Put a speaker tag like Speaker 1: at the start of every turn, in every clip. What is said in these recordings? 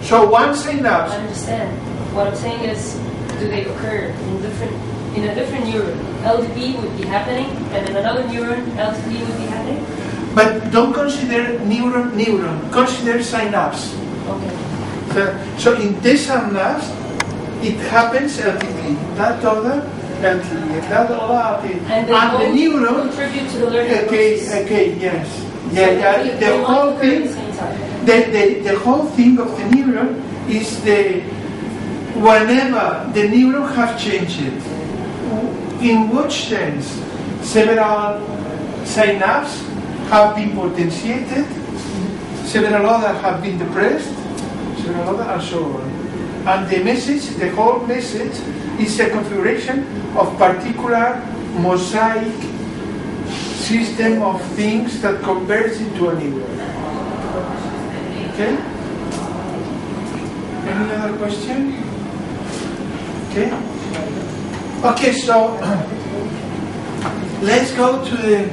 Speaker 1: So one synapse.
Speaker 2: I understand. What I'm saying is, do they occur in a different neuron? LDP would be happening, and in another neuron, LTP would be happening?
Speaker 1: But don't consider neuron, consider synapse.
Speaker 2: Okay.
Speaker 1: So in this synapse, it happens LTP, that other LTP, that other LTP.
Speaker 2: And
Speaker 1: the neuron
Speaker 2: contribute to the learning process.
Speaker 1: Okay, yes.
Speaker 2: So
Speaker 1: the whole thing, the whole thing of the neuron is whenever the neuron have changed. In which sense? Several synapses have been potentiated, several others have been depressed, several others, and so on. And the message, the whole message, is a configuration of particular mosaic system of things that converge into a neuron. Okay? Any other question? Okay? Okay, so let's go to the...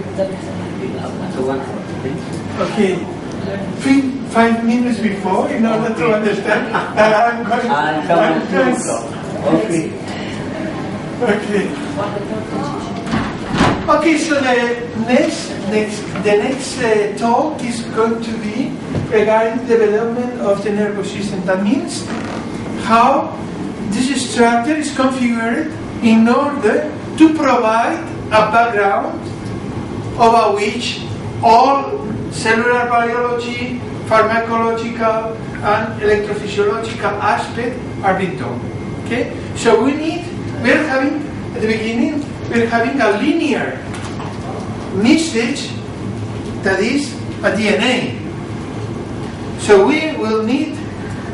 Speaker 1: Okay, 5 minutes before, in order to understand, I'm going. Okay. Okay, so the next talk is going to be regarding development of the nervous system. That means how this structure is configured in order to provide a background over which all cellular biology, pharmacological, and electrophysiological aspects are being done. Okay? So we're having, at the beginning, we're having a linear message that is a DNA. So we will need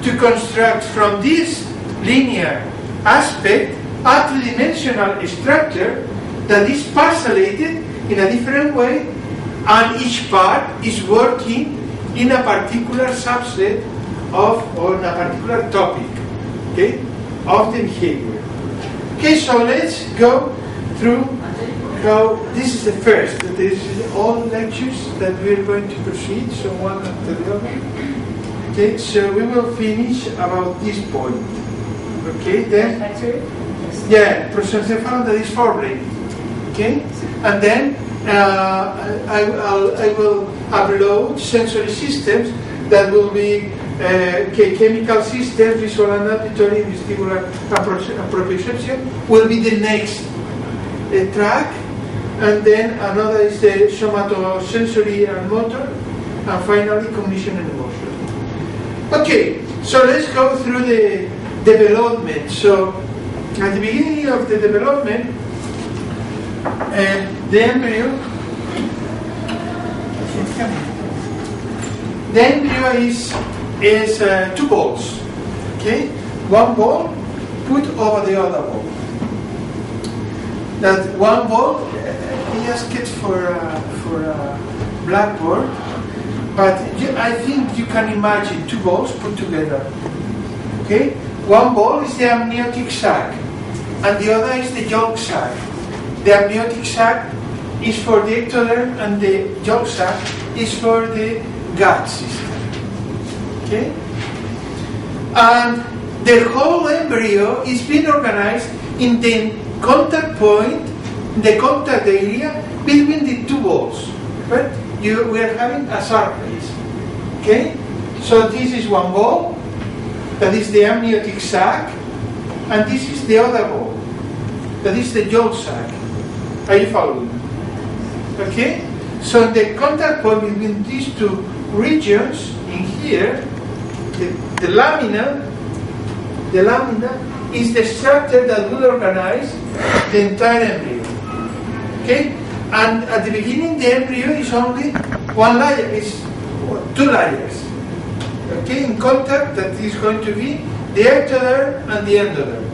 Speaker 1: to construct from this linear aspect a two-dimensional structure that is parcellated in a different way, and each part is working in a particular subset of, or in a particular topic, okay, of the behavior. Okay, so let's go through how, this is the first, this is all lectures that we're going to proceed, so one after the other. Okay, so we will finish about this point. Okay, then, yeah, prosencephalon, that is forebrain. Okay, and then I will upload sensory systems that will be chemical systems, visual and auditory, vestibular and proprioception will be the next track, and then another is the somatosensory and motor, and finally cognition and emotion. Okay, so let's go through the development. So at the beginning of the development, the embryo is two balls. Okay, one ball put over the other ball. That one ball, he asked it for a blackboard, but I think you can imagine two balls put together. Okay, one ball is the amniotic sac, and the other is the yolk sac. The amniotic sac is for the ectoderm, and the yolk sac is for the gut system. Okay? And the whole embryo is being organized in the contact point, the contact area between the two balls. Right? We are having a surface. Okay? So this is one ball, that is the amniotic sac, and this is the other ball, that is the yolk sac. Are you following? Okay? So the contact point between these two regions in here, the lamina is the structure that will organize the entire embryo. Okay? And at the beginning the embryo is only one layer, it's two layers. Okay? In contact, that is going to be the ectoderm and the endoderm.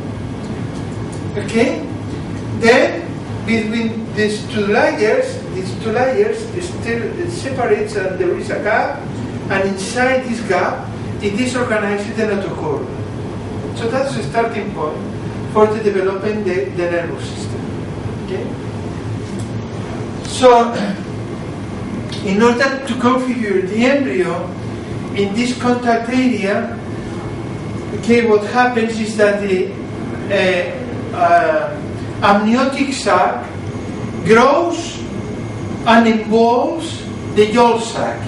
Speaker 1: Okay? Then between these two layers still separates, and there is a gap, and inside this gap it is organized in the notochord. So that's the starting point for the developing the nervous system. Okay? So in order to configure the embryo in this contact area, Okay, what happens is that the amniotic sac grows and involves the yolk sac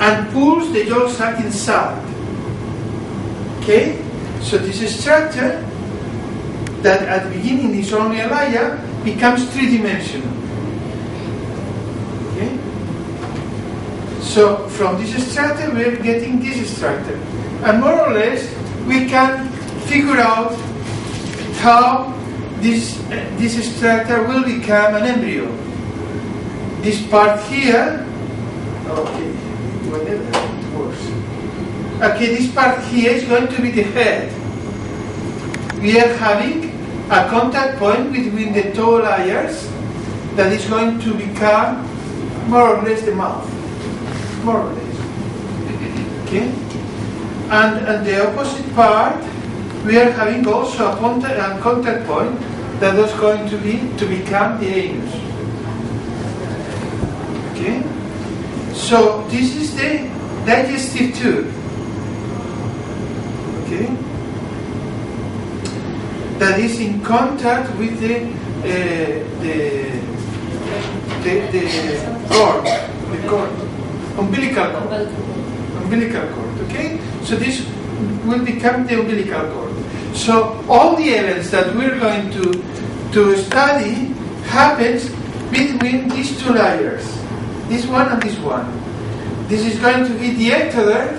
Speaker 1: and pulls the yolk sac inside. Okay, so this structure that at the beginning is only a layer becomes three-dimensional. Okay, so from this structure we are getting this structure, and more or less we can figure out how this structure will become an embryo. This part here, okay, whatever it works. Okay, this part here is going to be the head. We are having a contact point between the two layers that is going to become more or less the mouth. More or less. Okay? And the opposite part, we are having also a contact point that is going to become the anus. Okay? So this is the digestive tube. Okay? That is in contact with the cord, umbilical cord. Okay? So this will become the umbilical cord. So all the events that we're going to study happens between these two layers, this one and this one. This is going to be the ectoderm,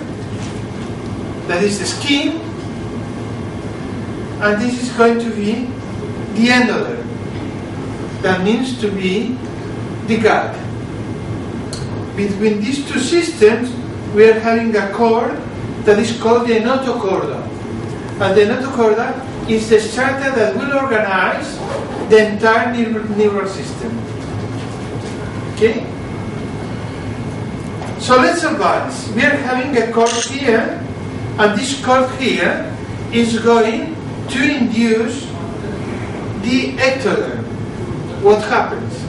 Speaker 1: that is the skin, and this is going to be the endoderm, that means to be the gut. Between these two systems, we are having a cord that is called the notochorda. And the notochorda is the structure that will organize the entire neural system. Okay? So let's advance. We are having a cord here, and this cord here is going to induce the ectoderm. What happens?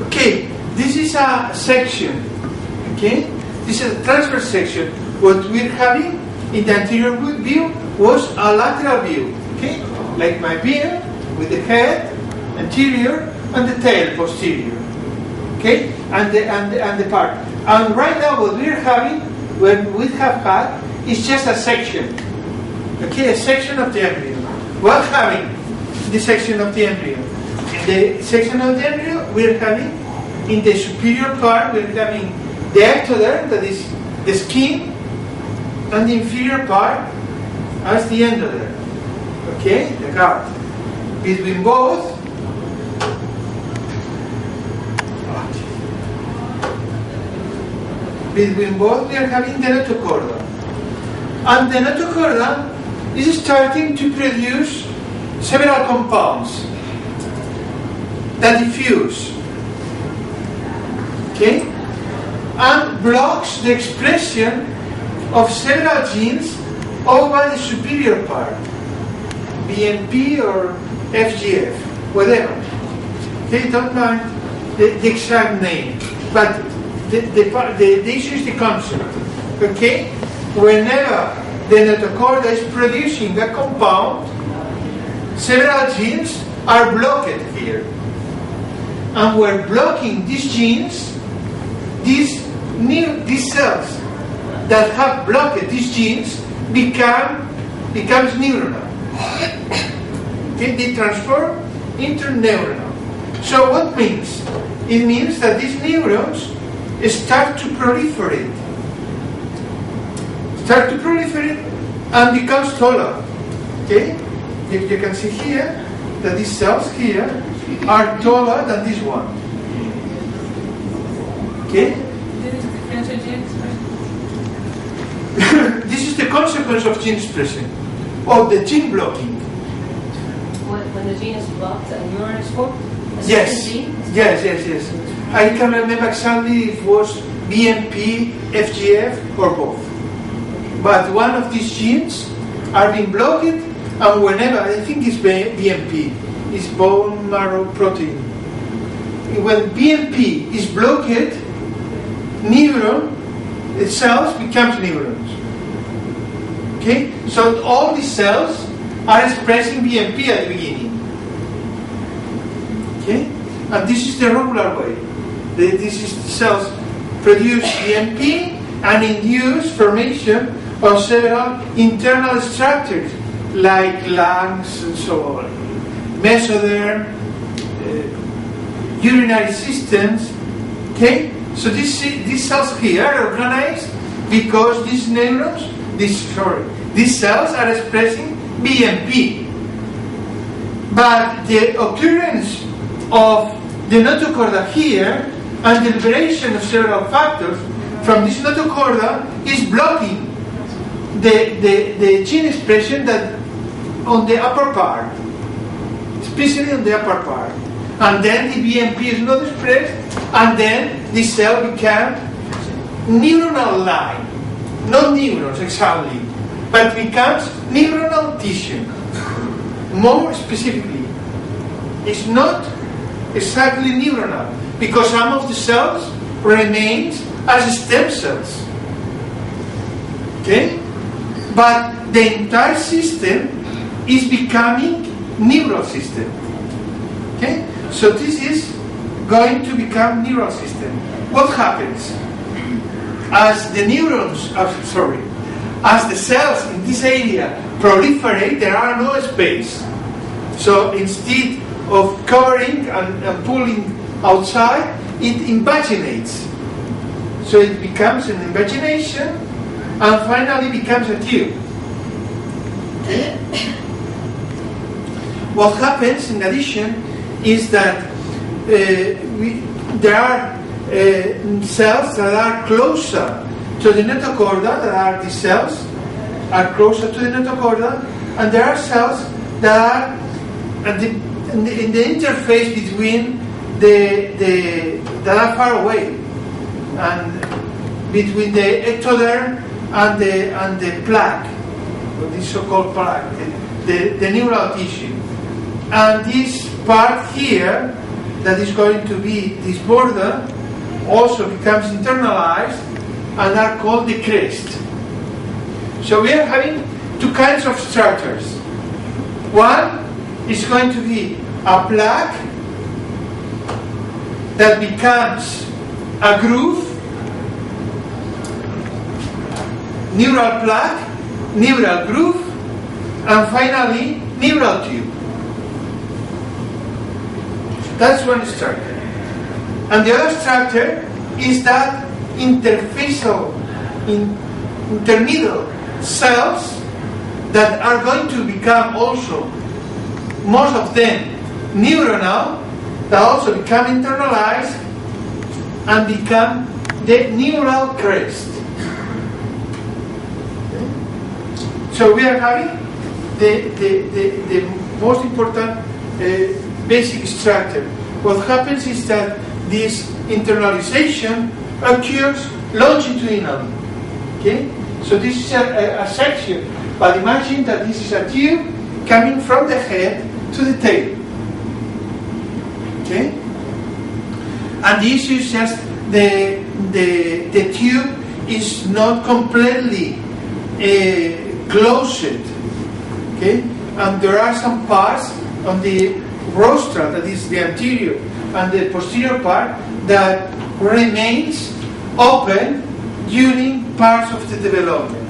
Speaker 1: Okay, this is a section. Okay, this is a transverse section. What we're having in the anterior view was a lateral view. Okay, like my beard with the head anterior and the tail posterior. Okay, and the part. And right now, what we're having, when we have had, is just a section. Okay, a section of the embryo. We're having the section of the embryo. In the section of the embryo, we're having, in the superior part, we're having the ectoderm, that is the skin, and the inferior part as the endoderm. Okay, the gut. Between both, we are having the notochorda. And the notochorda is starting to produce several compounds that diffuse, okay, and blocks the expression of several genes over the superior part, BMP or FGF, whatever. Okay, don't mind the exact name, but the issue is the concept. Okay, whenever the notochorda is producing a compound, several genes are blocked here. And we're blocking these genes, these cells that have blocked these genes becomes neuronal. Okay, they transform into neuronal. So what means? It means that these neurons start to proliferate and becomes taller. Okay? You can see here that these cells here are taller than this one. Okay? This is the consequence of gene expression, of the gene blocking.
Speaker 2: When the gene is blocked, a neuron is formed?
Speaker 1: Yes. I can't remember exactly if it was BMP, FGF, or both. But one of these genes are being blocked, and whenever, I think it's BMP, it's bone marrow protein. When BMP is blocked, neuron cells becomes neurons. Okay? So all these cells are expressing BMP at the beginning. Okay? And this is the regular way. This is the cells produce BMP and induce formation of several internal structures like lungs and so on, mesoderm, urinary systems. Okay, so these cells here are organized because these neurons, these cells are expressing BMP. But the occurrence of the notochorda here and the liberation of several factors from this notochorda is blocking the gene expression that on the upper part, especially on the upper part. And then the BMP is not expressed, and then the cell becomes neuronal line, not neurons exactly, but becomes neuronal tissue. More specifically, it's not exactly neuronal, because some of the cells remains as stem cells. Okay? But the entire system is becoming neural system. Okay? So this is going to become neural system. What happens? As the neurons, as the cells in this area proliferate, there are no space. So instead of covering and pulling outside, it invaginates. So it becomes an invagination and finally becomes a tube. Okay? What happens in addition is that there are cells that are closer to the notochorda, that are these cells are closer to the notochorda, and there are cells that are in the interface between that are far away, and between the ectoderm and the plaque, or the so-called plaque, the neural tissue. And this part here, that is going to be this border, also becomes internalized and are called the crest. So we are having two kinds of structures. One is going to be a plaque that becomes a groove, neural plaque, neural groove, and finally neural tube. That's one structure. And the other structure is that interfacial, intermediate cells that are going to become also, most of them, neuronal, that also become internalized and become the neural crest. So we are having the most important basic structure. What happens is that this internalization occurs longitudinally. Okay? So this is a section, but imagine that this is a tube coming from the head to the tail. Okay? And the issue is just the tube is not completely closed. Okay? And there are some parts on the rostra, that is the anterior and the posterior part, that remains open during parts of the development.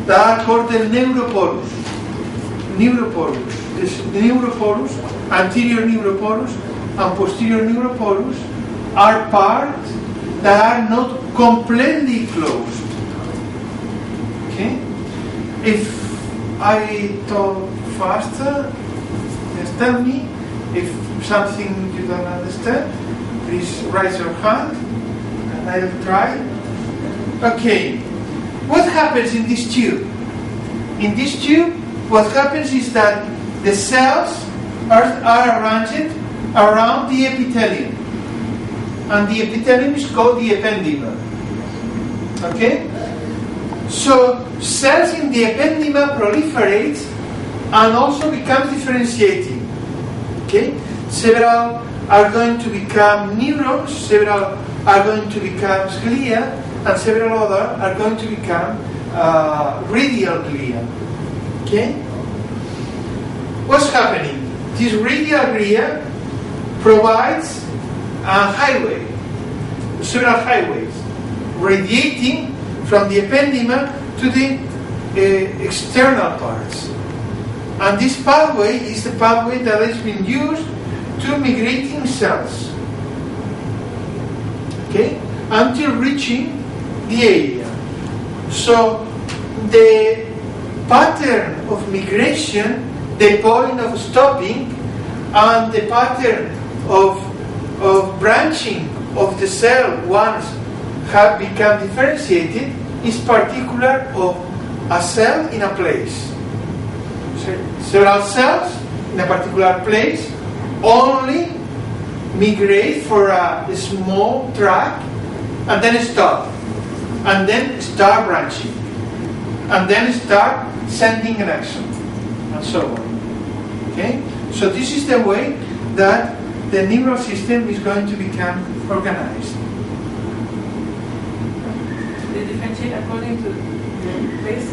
Speaker 1: That are called the neuroporus. The neuroporus, anterior neuroporus and posterior neuroporus, are parts that are not completely closed. Okay? If I talk faster, just tell me. If something you don't understand, please raise your hand and I'll try. Okay, what happens in this tube? In this tube, what happens is that the cells are arranged around the epithelium. And the epithelium is called the ependyma. Okay? So cells in the ependyma proliferate and also become differentiating. Okay? Several are going to become neurons, several are going to become glia, and several other are going to become radial glia. Okay? What's happening? This radial glia provides a highway, several highways, radiating from the ependyma to the external parts. And this pathway is the pathway that has been used to migrating cells, okay, until reaching the area. So the pattern of migration, the point of stopping, and the pattern of branching of the cell once have become differentiated is particular of a cell in a place. Several cells in a particular place only migrate for a small track and then stop, and then start branching, and then start sending an action, and so on. Okay? So this is the way that the neural system is going to become organized.
Speaker 3: They differentiate according to the place?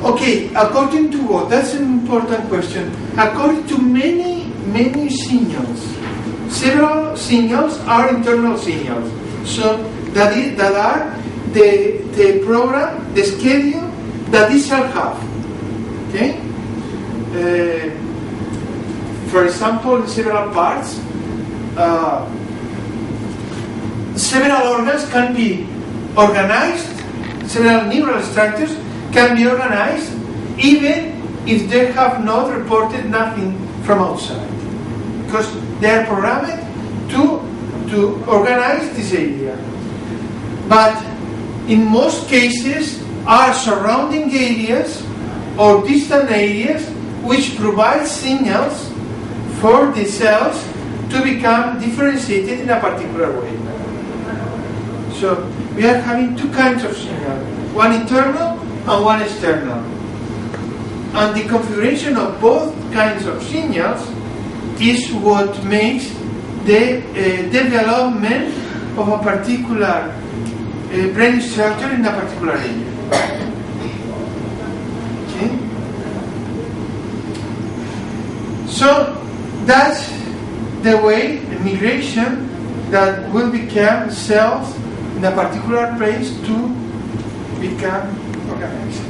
Speaker 1: Okay, according to what? That's an important question. According to many signals. Several signals are internal signals. So that are the program, the schedule that this cell have. Okay? For example, in several parts, several organs can be organized, several neural structures can be organized even if they have not reported nothing from outside, because they are programmed to organize this area. But in most cases are surrounding areas or distant areas which provide signals for the cells to become differentiated in a particular way. So we are having two kinds of signals, one internal and one external. And the configuration of both kinds of signals is what makes the development of a particular brain structure in a particular area. Okay? So that's the way the migration that will become cells in a particular place to become organized.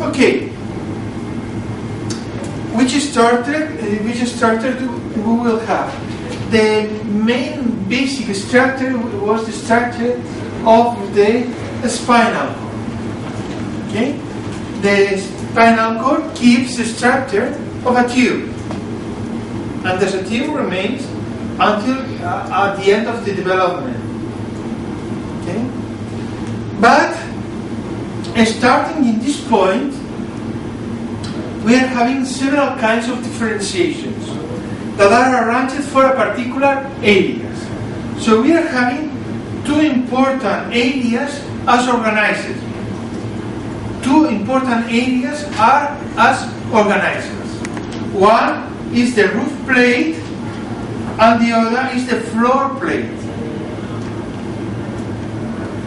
Speaker 1: Okay. Which starter we will have? The main basic structure was the structure of the spinal cord. Okay? The spinal cord keeps the structure of a tube, and the tube remains until at the end of the development. Okay? But starting in this point, we are having several kinds of differentiations that are arranged for a particular areas. So we are having two important areas as organizers. Two important areas are as organizers. One is the roof plate and the other is the floor plate.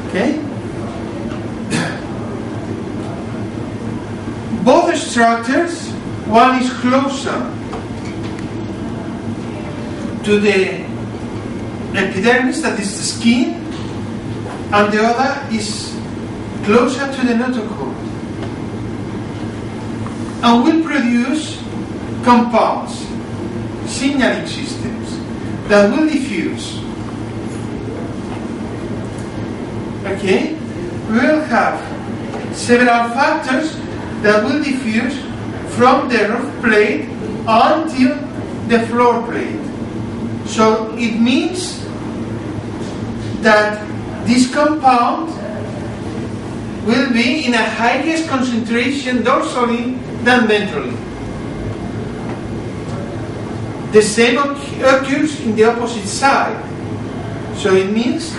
Speaker 1: Okay? Both structures, one is closer to the epidermis, that is the skin, and the other is closer to the notochord, and will produce compounds, signaling systems that will diffuse. Okay? We will have several factors that will diffuse from the roof plate until the floor plate. So it means that this compound will be in a highest concentration dorsally than ventrally. The same occurs in the opposite side. So it means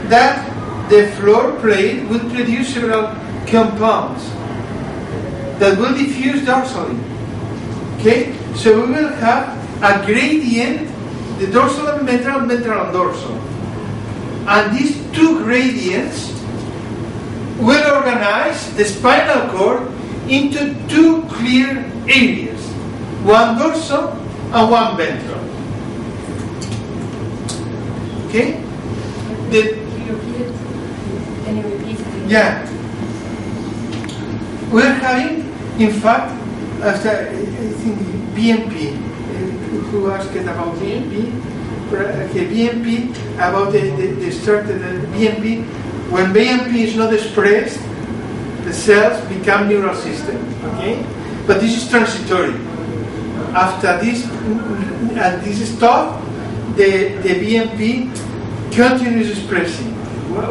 Speaker 1: that the floor plate will produce several compounds that will diffuse dorsally. Okay? So we will have a gradient, the dorsal and ventral and dorsal. And these two gradients will organize the spinal cord into two clear areas, one dorsal and one ventral. Okay?
Speaker 2: Can you repeat it?
Speaker 1: Yeah. We're having, in fact, after I think BMP, who asked about BMP? Okay, BMP, about the structure of BMP. When BMP is not expressed, the cells become neural system. Okay? But this is transitory. After this, at this stop, the BMP continues expressing.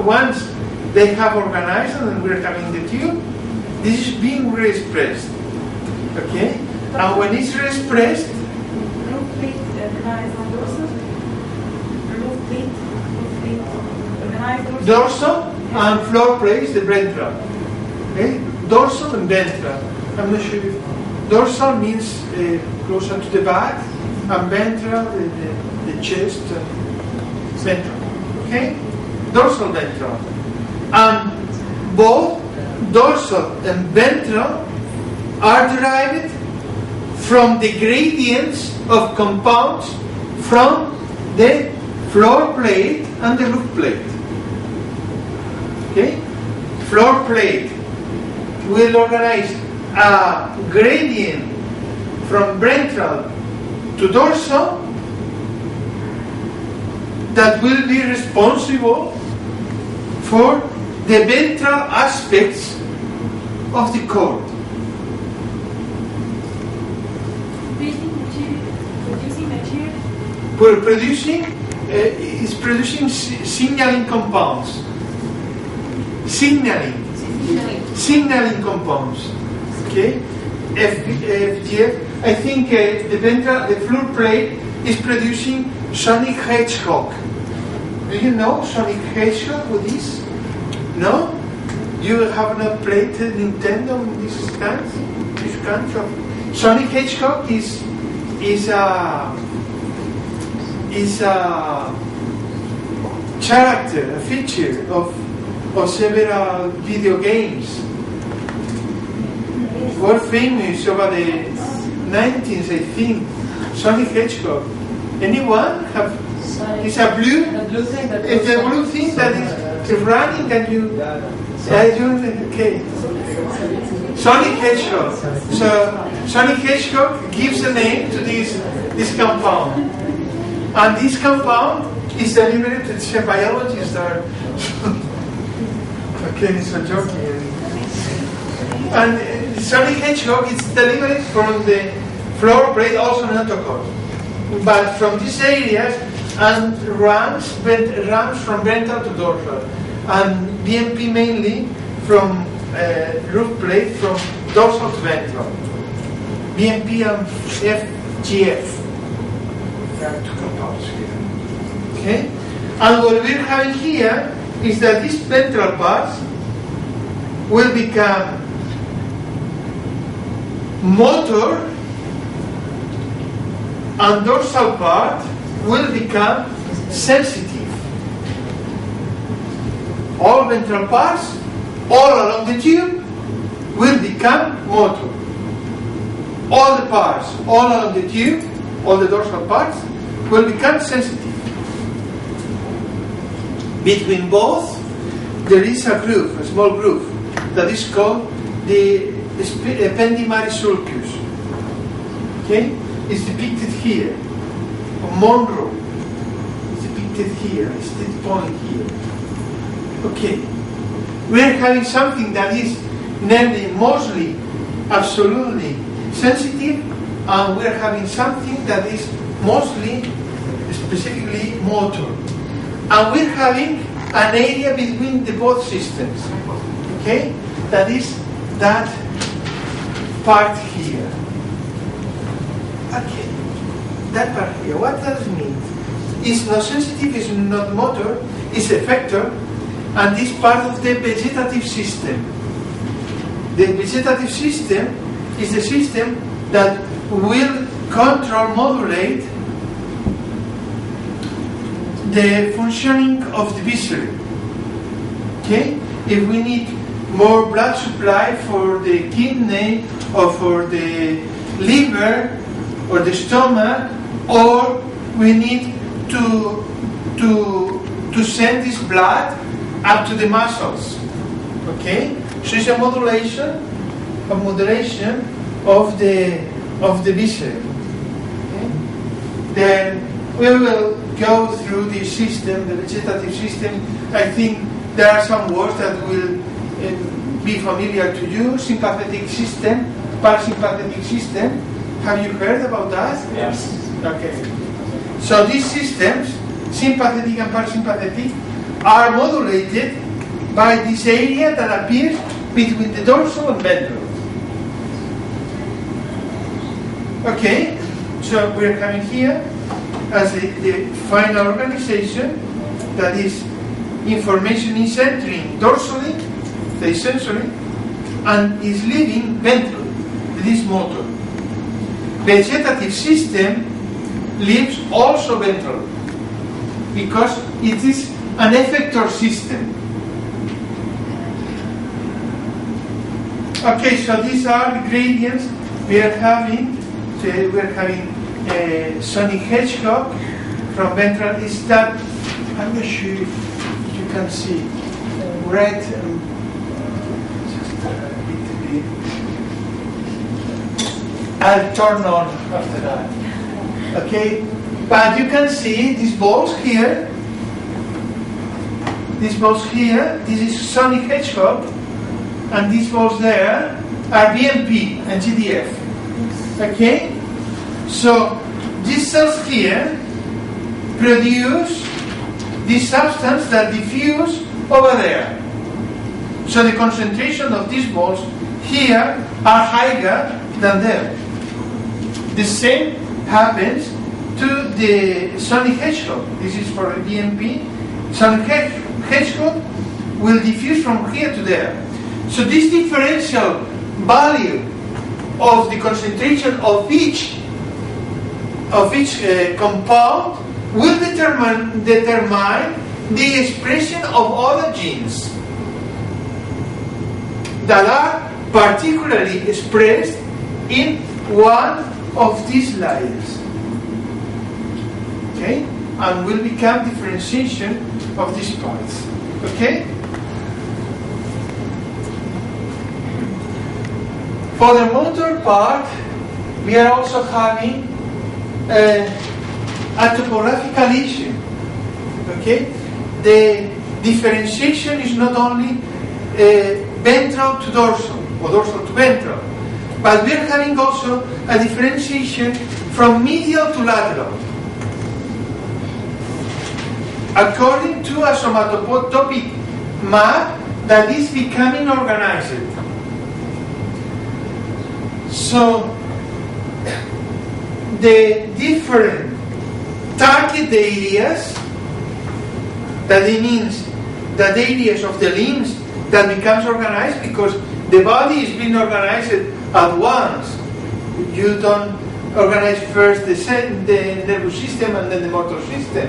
Speaker 1: Once they have organized and we're having the tube, this is being re-expressed. Okay? And when it's re-expressed, dorsal and floor plates, the ventral. Okay? Dorsal and ventral. I'm not sure if dorsal means closer to the back, and ventral, the chest, ventral. Okay? Dorsal, ventral. And both dorsal and ventral are derived from the gradients of compounds from the floor plate and the roof plate. Okay? Floor plate will organize a gradient from ventral to dorsal that will be responsible for the ventral aspects of the cord. Is producing signaling compounds. Signaling compounds. Okay? FGF. I think the floor plate is producing Sonic Hedgehog. Do you know Sonic Hedgehog? What is? No? You have not played Nintendo in this kind of Sonic Hedgehog is a character, a feature of several video games. Were famous over the 90s, I think. Sonic Hedgehog. Anyone have?
Speaker 2: Sonic.
Speaker 1: It's a blue.
Speaker 2: The blue thing.
Speaker 1: It's a blue thing that is running and you. Okay. Sonic Hedgehog. So Sonic Hedgehog gives a name to this compound, and this compound is delivered to the biologists. Okay, it's a joke. And Sonic Hedgehog is delivered from the floor plate, also notochord, but from these areas and runs from ventral to dorsal, and BMP mainly from roof plate from dorsal to ventral. BMP and FGF. There are two compounds here. Okay? And what we're having here is that these ventral parts will become motor, and dorsal part will become sensitive. All ventral parts, all along the tube, will become motor. All the parts, all along the tube, all the dorsal parts, will become sensitive. Between both, there is a groove, a small groove, that is called the ependymaris sulcus. Okay? It's depicted here. Monroe is depicted here. It's this point here. Okay. We're having something that is namely mostly absolutely sensitive, and we're having something that is mostly specifically motor. And we're having an area between the both systems. Okay? That is that part here. Okay. That part here. What does it mean? It's not sensitive, it's not motor, it's effector, and it's part of the vegetative system. The vegetative system is the system that will control, modulate the functioning of the viscera. Okay? If we need more blood supply for the kidney or for the liver or the stomach, or we need to send this blood up to the muscles. Okay? So it's a modulation of the viscera. Okay? Then we will go through the system, the vegetative system. I think there are some words that will be familiar to you. Sympathetic system, parasympathetic system. Have you heard about that?
Speaker 2: Yes.
Speaker 1: Okay. So these systems, sympathetic and parasympathetic, are modulated by this area that appears between the dorsal and ventral. Okay, so we're having here as the final organization, that is, information is entering dorsally, that is sensory, and is leaving ventrally, that is motor. Vegetative system leaves also ventral, because it is an effector system. Okay, so these are the gradients we are having. We're having Sonic Hedgehog from ventral. Is that, I'm not sure if you can see, red, just a little bit. I'll turn on after that. Okay, but you can see these balls here. These balls here, this is Sonic Hedgehog, and these balls there are BMP and GDF. Okay? So these cells here produce this substance that diffuse over there. So the concentration of these balls here are higher than there. The same happens to the Sonic Hedgehog. This is for a BMP. Sonic Hedgehog will diffuse from here to there. So this differential value of the concentration of each compound will determine the expression of other genes that are particularly expressed in one of these layers. Okay? And will become differentiation of these parts. Okay? For the motor part, we are also having a topographical issue. Okay? The differentiation is not only ventral to dorsal, or dorsal to ventral, but we are having also a differentiation from medial to lateral, according to a somatotopic map that is becoming organized. So the different target areas, that it means that areas of the limbs that becomes organized, because the body is being organized at once. You don't organize first the nervous system and then the motor system.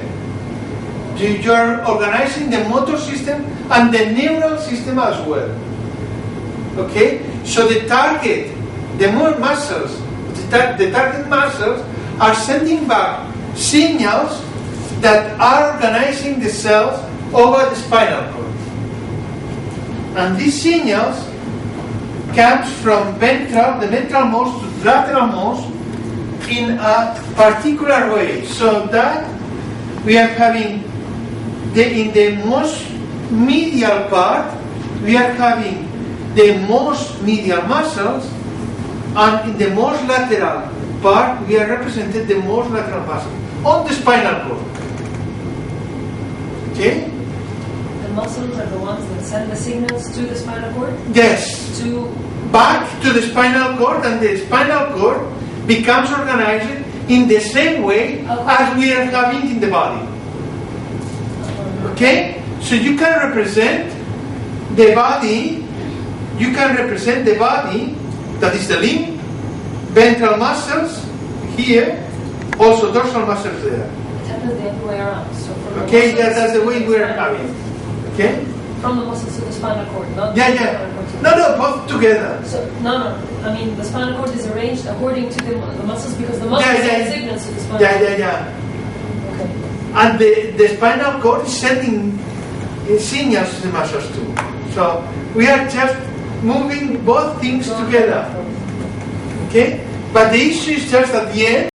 Speaker 1: You're organizing the motor system and the neural system as well. Okay? So the target, the more muscles, the target muscles are sending back signals that are organizing the cells over the spinal cord. And these signals comes from ventral, the ventralmost to lateralmost in a particular way. So that we are having in the most medial part, we are having the most medial muscles, and in the most lateral part, we are represented the most lateral muscles on the spinal cord. Okay?
Speaker 2: The muscles are the ones that send the signals to the spinal cord?
Speaker 1: Yes. Back to the spinal cord, and the spinal cord becomes organized in the same way as we are having in the body. Okay? So you can represent the body, that is the limb, ventral muscles here, also dorsal muscles there.
Speaker 2: It happens the other way around. So from
Speaker 1: Okay,
Speaker 2: the muscles
Speaker 1: that's the way
Speaker 2: to
Speaker 1: we are
Speaker 2: spinal
Speaker 1: having.
Speaker 2: cord.
Speaker 1: Okay?
Speaker 2: From the muscles to the spinal cord, not
Speaker 1: Yeah,
Speaker 2: the
Speaker 1: yeah.
Speaker 2: spinal cord
Speaker 1: No, both together.
Speaker 2: So, no. I mean, the spinal cord is arranged according to the muscles because the muscles send signals to the spinal cord.
Speaker 1: Yeah.
Speaker 2: Okay.
Speaker 1: And the spinal cord is sending signals to the muscles too. So we are just moving both things together. Okay? But the issue is just at the end,